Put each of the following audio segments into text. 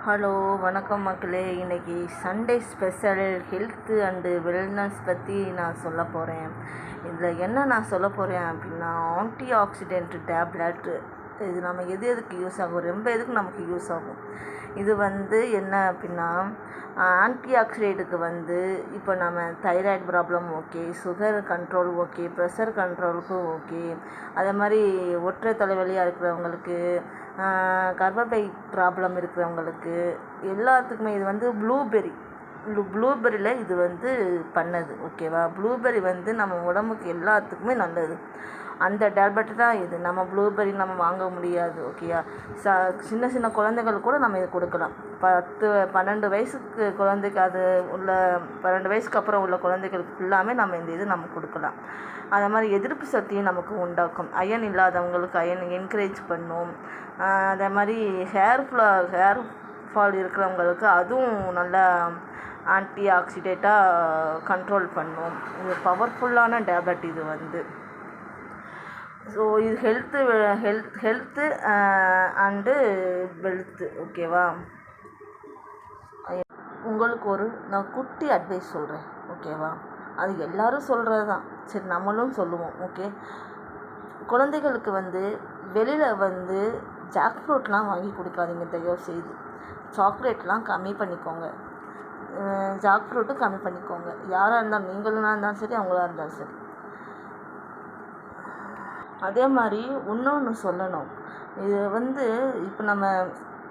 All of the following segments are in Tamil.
ஹலோ வணக்கம் மக்களே. இன்றைக்கி Sunday special health and wellness பற்றி நான் சொல்ல போகிறேன். இதில் என்ன நான் சொல்ல போகிறேன் அப்படின்னா, ஆன்டி ஆக்சிடென்ட் டேப்லெட். இது நம்ம எதுக்கு யூஸ் ஆகும், ரொம்ப எதுக்கு நமக்கு யூஸ் ஆகும். இது என்ன அப்படின்னா, ஆன்டி ஆக்சிடென்ட்டுக்கு இப்போ நம்ம thyroid problem okay, sugar control okay, pressure கண்ட்ரோலுக்கும் ஓகே, அதே மாதிரி ஒற்றை தலைவலியாக இருக்கிறவங்களுக்கு, கர்ப்பப்பை ப்ராப்ளம் இருக்கிறவங்களுக்கு எல்லாத்துக்குமே இது ப்ளூபெர்ரியில் இது பண்ணது ஓகேவா. ப்ளூபெர்ரி நம்ம உடம்புக்கு எல்லாத்துக்குமே நல்லது. அந்த டேப்லெட் தான் இது. நம்ம ப்ளூபெர்ரி நம்ம வாங்க முடியாது ஓகேயா. சின்ன சின்ன குழந்தைகள் கூட நம்ம இதை கொடுக்கலாம். 12 வயசுக்கு குழந்தைக்கு அது உள்ள 12 வயசுக்கு அப்புறம் உள்ள குழந்தைகளுக்கு ஃபுல்லாமே நம்ம இது நம்ம கொடுக்கலாம். அதே மாதிரி எதிர்ப்பு சக்தியும் நமக்கு உண்டாக்கும். அயன் இல்லாதவங்களுக்கு அயன் என்கரேஜ் பண்ணும். அதே மாதிரி ஹேர் ஃபால் இருக்கிறவங்களுக்கு அதுவும் நல்லா ஆன்டி ஆக்சிடெண்ட்டாக கண்ட்ரோல் பண்ணும். இது பவர்ஃபுல்லான டேப்லெட். இது ஸோ இது ஹெல்த்து அண்டு வெல்த்து ஓகேவா. உங்களுக்கு நான் குட்டி அட்வைஸ் சொல்கிறேன் ஓகேவா. அது எல்லோரும் சொல்கிறது தான், சரி நம்மளும் சொல்லுவோம் ஓகே. குழந்தைகளுக்கு வெளியில் ஜாக் ஃப்ரூட்லாம் வாங்கி கொடுக்காதீங்க தயவு செய்து. சாக்லேட்லாம் கம்மி பண்ணிக்கோங்க, ஜாக் ஃப்ரூட்டும் கம்மி பண்ணிக்கோங்க. யாராக இருந்தாலும், நீங்களும் இருந்தாலும் சரி, அவங்களா இருந்தாலும் சரி. அதே மாதிரி இன்னொன்று சொல்லணும். இது இப்போ நம்ம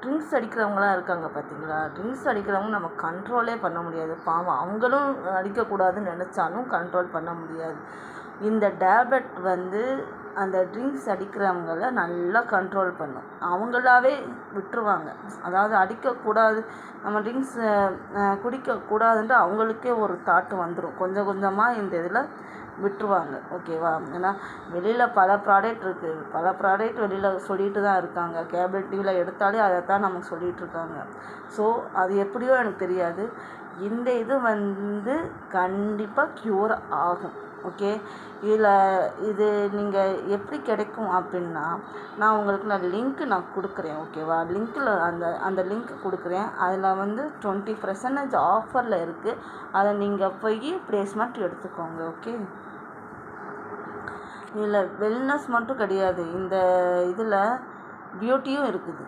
ட்ரிங்க்ஸ் அடிக்கிறவங்களாம் இருக்காங்க பார்த்தீங்களா. ட்ரிங்க்ஸ் அடிக்கிறவங்க நம்ம கண்ட்ரோலே பண்ண முடியாது. பாவம், அவங்களும் அடிக்கக்கூடாதுன்னு நினச்சாலும் கண்ட்ரோல் பண்ண முடியாது. இந்த டேப்லெட் அந்த ட்ரிங்க்ஸ் அடிக்கிறவங்கள நல்லா கண்ட்ரோல் பண்ணும். அவங்களாவே விட்டுருவாங்க. அதாவது அடிக்கக்கூடாது, நம்ம ட்ரிங்க்ஸ் குடிக்கக்கூடாதுன்ட்டு அவங்களுக்கே ஒரு தாட்டு வந்துடும். கொஞ்சம் கொஞ்சமாக இந்த இதில் விட்டுருவாங்க ஓகேவா. ஏன்னா வெளியில் பல ப்ராடக்ட் இருக்குது, பல ப்ராடக்ட் வெளியில் சொல்லிட்டு தான் இருக்காங்க. கேபிள் டிவியில் எடுத்தாலே அதை தான் நமக்கு சொல்லிகிட்ருக்காங்க. ஸோ அது எப்படியோ எனக்கு தெரியாது. இந்த இது கண்டிப்பாக க்யூர் ஆகும் ஓகே. இது நீங்கள் எப்படி கிடைக்கும் அப்படின்னா, நான் உங்களுக்கு லிங்க்கு கொடுக்குறேன் ஓகேவா. லிங்க்கில் அந்த லிங்க் கொடுக்குறேன். அதில் 20% ஆஃபரில் இருக்குது. அதை நீங்கள் போய் ப்ளேஸ்மெண்ட் எடுத்துக்கோங்க ஓகே. இதில் வெல்னஸ் மட்டும் கிடையாது, இந்த இதில் பியூட்டியும் இருக்குது.